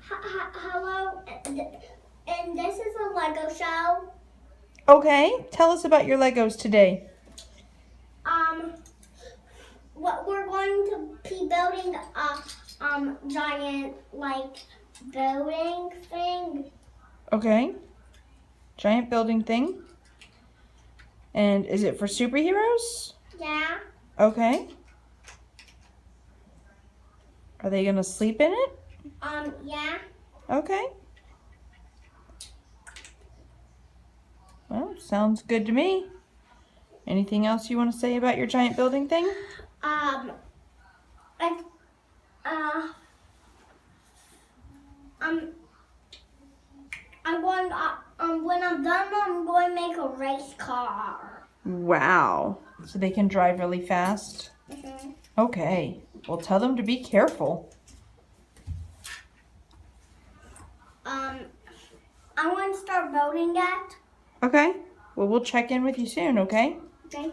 Hello, and this is a Lego show. Okay, tell us about your Legos today. What we're going to be building a giant building thing. Okay, giant building thing. And is it for superheroes? Yeah. Okay. Are they gonna sleep in it? Yeah. Okay. Well, sounds good to me. Anything else you want to say about your giant building thing? I, I'm going. When I'm done, I'm going to make a race car. Wow. So they can drive really fast? Mm-hmm. Okay. Well, tell them to be careful. I want to start building that. Okay. Well, we'll check in with you soon, okay? Okay.